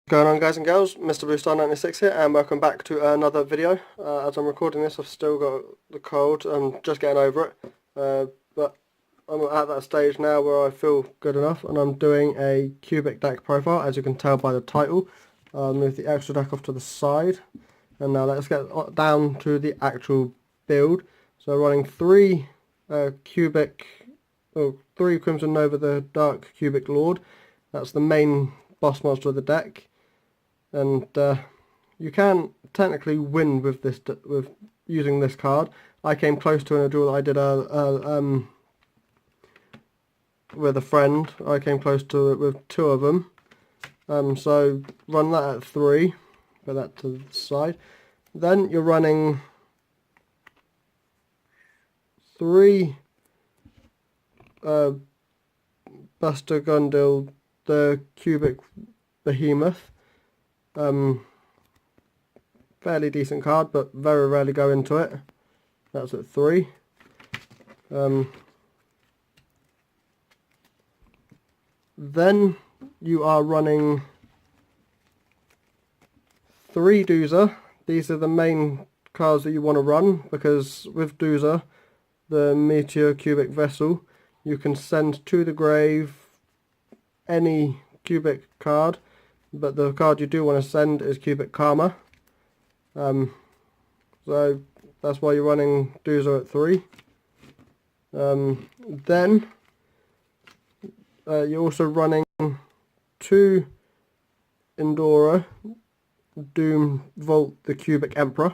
Going on, guys and girls, Mr. Bluestar96 here, and welcome back to another video. As I'm recording this, I've still got the cold. I'm just getting over it, but I'm at that stage now where I feel good enough, and I'm doing a cubic deck profile, as you can tell by the title. I'll move the extra deck off to the side, and now let's get down to the actual build. So running three Crimson Nova, the Dark Cubic Lord. That's the main boss monster of the deck. And you can technically win with this with using this card. I came close to in a duel. I did with a friend. I came close to it with two of them. So run that at 3. Put that to the side. Then you're running 3 Buster Gundil, the Cubic Behemoth. Fairly decent card, but very rarely go into it. That's at 3. Then you are running 3 Doozer. These are the main cards that you want to run, because with Doozer, the Meteor Cubic Vessel, you can send to the grave any cubic card, but the card you do want to send is Cubic Karma. So that's why you're running Doozer at 3. Then you're also running 2 Endora Doom Vault, the Cubic Emperor.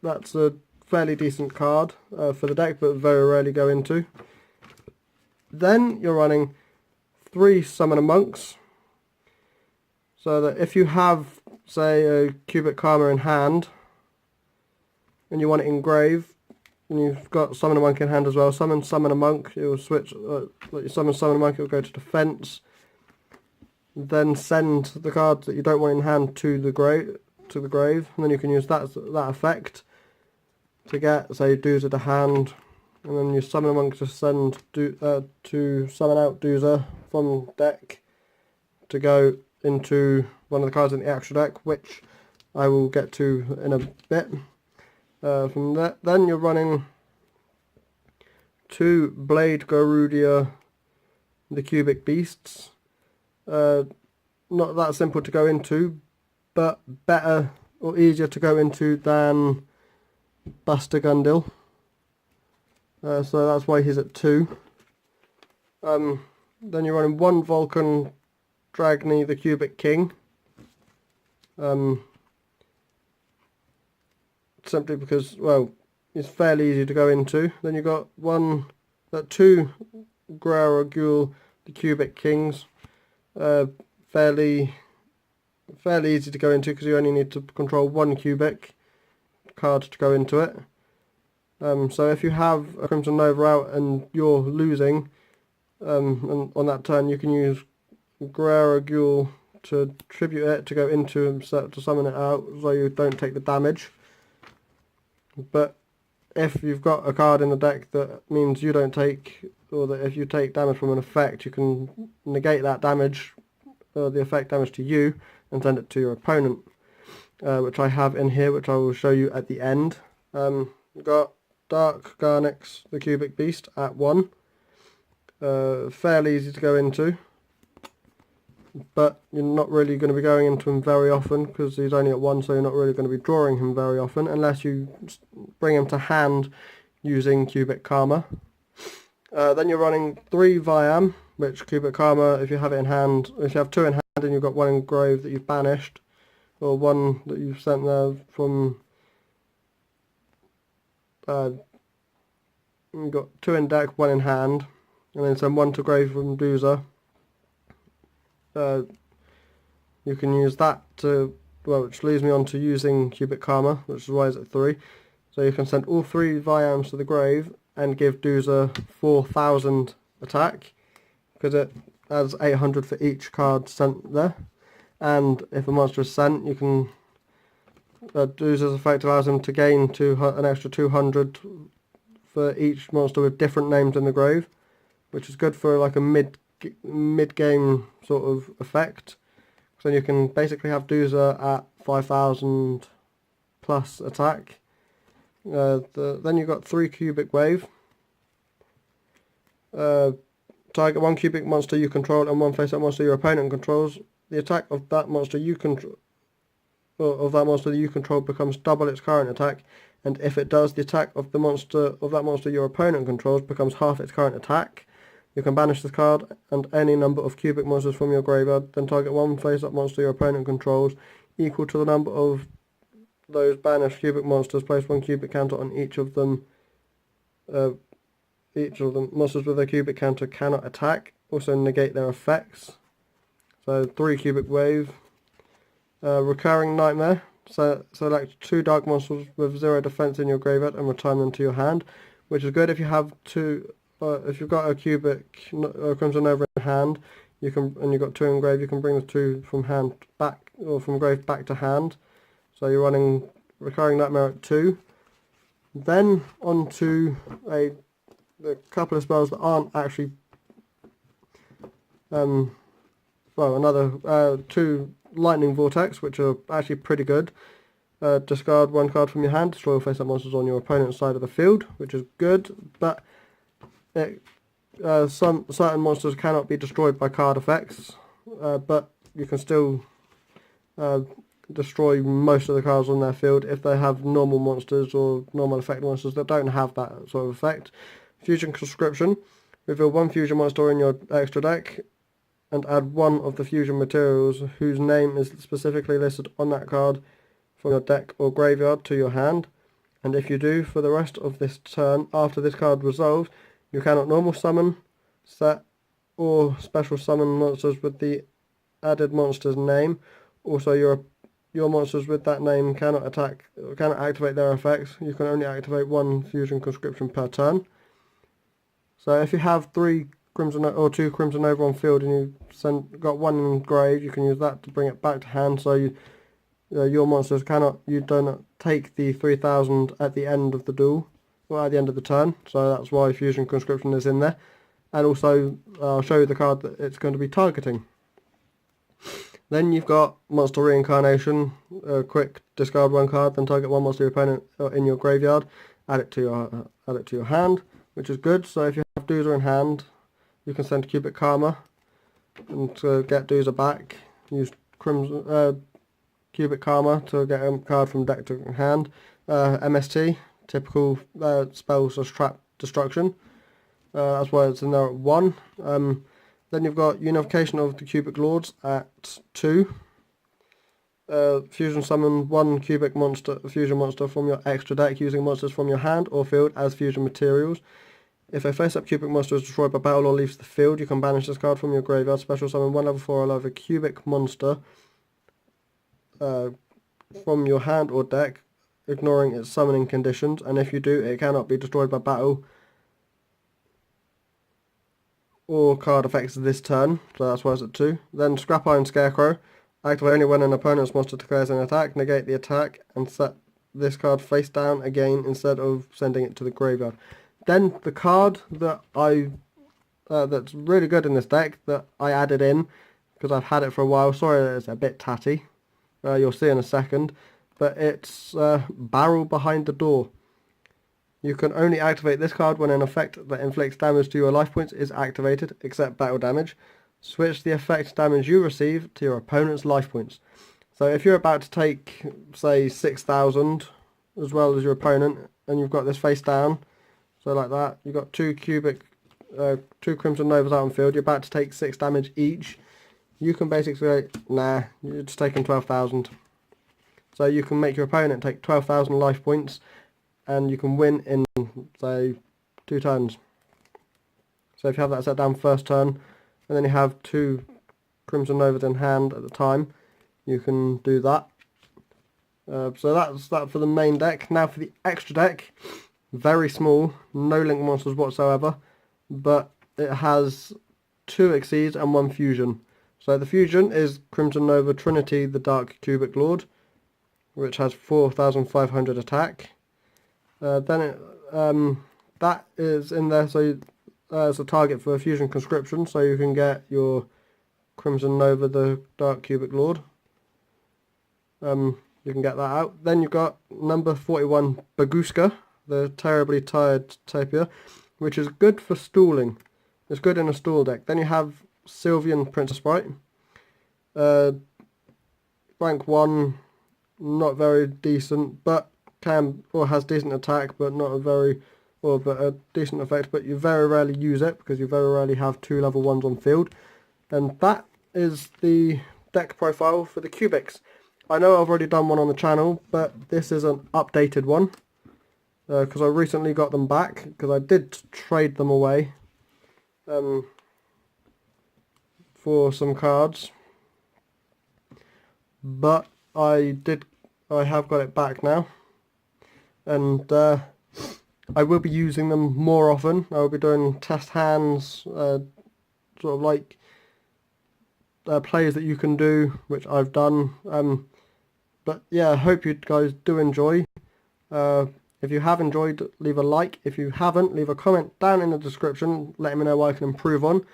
That's a fairly decent card for the deck, but very rarely go into. Then you're running 3 Summoner Monks, so that if you have, say, a Cubic Karma in hand and you want it in grave, and you've got Summoner Monk in hand as well, summon Summoner Monk, it will switch, you summon Summoner Monk, it will go to defense, then send the cards that you don't want in hand to the grave, and then you can use that effect to get, say, Doozer to hand. And then you summon a monk to send to summon out Doozer from deck to go into one of the cards in the extra deck, which I will get to in a bit. From that, then you're running 2 Blade Garudia, the Cubic Beasts. Not that simple to go into, but better or easier to go into than Buster Gundil. So that's why he's at 2. Then you're running 1 Vulcan Dragny, the Cubic King. Simply because, well, it's fairly easy to go into. Then you've got 2 Graragul, the Cubic Kings. Fairly easy to go into, because you only need to control 1 Cubic card to go into it. So if you have a Crimson Nova out and you're losing, and on that turn you can use Graragul to tribute it to go into to summon it out, so you don't take the damage. But if you've got a card in the deck that means you don't take, or that if you take damage from an effect, you can negate that damage, the effect damage to you, and send it to your opponent, which I have in here, which I will show you at the end. We've got Dark Garnix, the Cubic Beast, at 1. Fairly easy to go into, but you're not really going to be going into him very often, because he's only at 1, so you're not really going to be drawing him very often, unless you bring him to hand using Cubic Karma. Then you're running 3 Viam, which Cubic Karma, if you have it in hand, if you have 2 in hand and you've got 1 in grave that you've banished, or 1 that you've sent there from... you've got 2 in deck, 1 in hand, and then send 1 to grave from Doozer. You can use that to, well, which leads me on to using Cubic Karma, which is why it's at 3. So you can send all 3 Viams to the grave and give Doozer 4,000 attack, because it adds 800 for each card sent there. And if a monster is sent, you can... Doozer's effect allows him to gain an extra 200 for each monster with different names in the grave, which is good for like a mid mid-game sort of effect. So you can basically have Dozer at 5,000 plus attack. Then you've got 3 cubic wave. Target 1 cubic monster you control and 1 face-up monster your opponent controls. The attack of that monster you control, becomes double its current attack, and if it does, the attack of that monster your opponent controls becomes half its current attack. You can banish this card and any number of cubic monsters from your graveyard, then target 1 face-up monster your opponent controls equal to the number of those banished cubic monsters. Place 1 cubic counter on each of them. Monsters with a cubic counter cannot attack. Also negate their effects. So 3 cubic wave. Recurring Nightmare. So select 2 dark monsters with 0 defense in your graveyard and return them to your hand, which is good if you have 2. If you've got a cubic Crimson Nova in hand, you've got 2 in grave, you can bring the 2 from hand back or from grave back to hand. So you're running Recurring Nightmare at 2. Then on to a couple of spells that aren't actually another 2 Lightning Vortex, which are actually pretty good. Discard 1 card from your hand, destroy all face-up monsters on your opponent's side of the field, which is good, but some certain monsters cannot be destroyed by card effects, but you can still destroy most of the cards on their field if they have normal monsters or normal effect monsters that don't have that sort of effect. Fusion Conscription. Reveal 1 fusion monster in your extra deck and add 1 of the fusion materials whose name is specifically listed on that card from your deck or graveyard to your hand. And if you do, for the rest of this turn, after this card resolves, you cannot normal summon, set, or special summon monsters with the added monster's name. Also, your monsters with that name cannot activate their effects. You can only activate 1 fusion conscription per turn. So if you have 3 Crimson or 2 Crimson Nova on field and you got 1 in grave, you can use that to bring it back to hand. So your monsters you don't take the 3,000 at the end of the duel or at the end of the turn. So that's why Fusion Conscription is in there. And also I'll show you the card that it's going to be targeting. Then you've got Monster Reincarnation. Quick discard 1 card, then target 1 monster your opponent in your graveyard. Add it to your hand, which is good. So if you have Dozer in hand, you can send Cubic Karma and to get Dozer back. Use Cubic Karma to get a card from deck to hand. MST, typical spells as trap destruction. That's why it's in there at 1. Then you've got Unification of the Cubic Lords at 2. Fusion summon 1 fusion monster from your extra deck using monsters from your hand or field as fusion materials. If a face-up cubic monster is destroyed by battle or leaves the field, you can banish this card from your graveyard. Special summon 1 level 4 or level cubic monster from your hand or deck, ignoring its summoning conditions, and if you do, it cannot be destroyed by battle or card effects this turn, so that's why it's at 2. Then Scrap Iron Scarecrow. Activate only when an opponent's monster declares an attack, negate the attack, and set this card face down again instead of sending it to the graveyard. Then the card that that's really good in this deck that I added in because I've had it for a while. Sorry that it's a bit tatty. You'll see in a second, but it's Barrel Behind the Door. You can only activate this card when an effect that inflicts damage to your life points is activated, except battle damage. Switch the effect damage you receive to your opponent's life points. So if you're about to take, say, 6,000 as well as your opponent, and you've got this face down, so like that, you've got 2 Crimson Novas out on field, you're about to take 6 damage each, you can basically say, nah, you're just taking 12,000. So you can make your opponent take 12,000 life points, and you can win in, say, 2 turns. So if you have that set down first turn, and then you have 2 Crimson Novas in hand at the time, you can do that. So that's that for the main deck. Now for the extra deck, very small, no link monsters whatsoever, but it has 2 Exceeds and 1 Fusion. So the Fusion is Crimson Nova Trinity, the Dark Cubic Lord, which has 4,500 attack. Then that is in there, so as a target for Fusion Conscription, so you can get your Crimson Nova, the Dark Cubic Lord. You can get that out. Then you've got number 41 Baguska, the Terribly Tired Tapir, which is good for stalling. It's good in a stall deck. Then you have Sylvian Princess Sprite. Rank 1, not very decent, but has decent attack, but not a very, but a decent effect. But you very rarely use it because you very rarely have 2 level 1s on field. And that is the deck profile for the Cubics. I know I've already done one on the channel, but this is an updated one because I recently got them back because I did trade them away for some cards, but I have got it back now, and I will be using them more often. I will be doing test hands, sort of like plays that you can do, which I've done. But yeah, I hope you guys do enjoy. If you have enjoyed, leave a like. If you haven't, leave a comment down in the description, letting me know what I can improve on.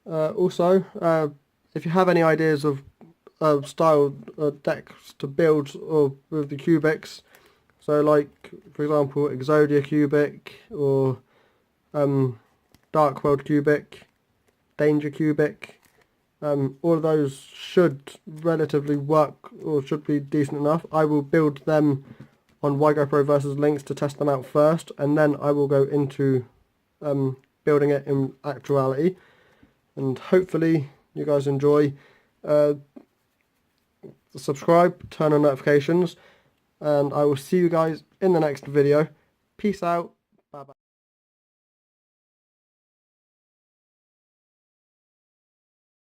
Also, if you have any ideas of style decks to build with the Cubics, so like, for example, Exodia Cubic, or Dark World Cubic, Danger Cubic, all of those should relatively work, or should be decent enough. I will build them on Wygo Pro versus Links to test them out first, and then I will go into building it in actuality. And hopefully you guys enjoy. Subscribe, turn on notifications, and I will see you guys in the next video. Peace out. Bye bye.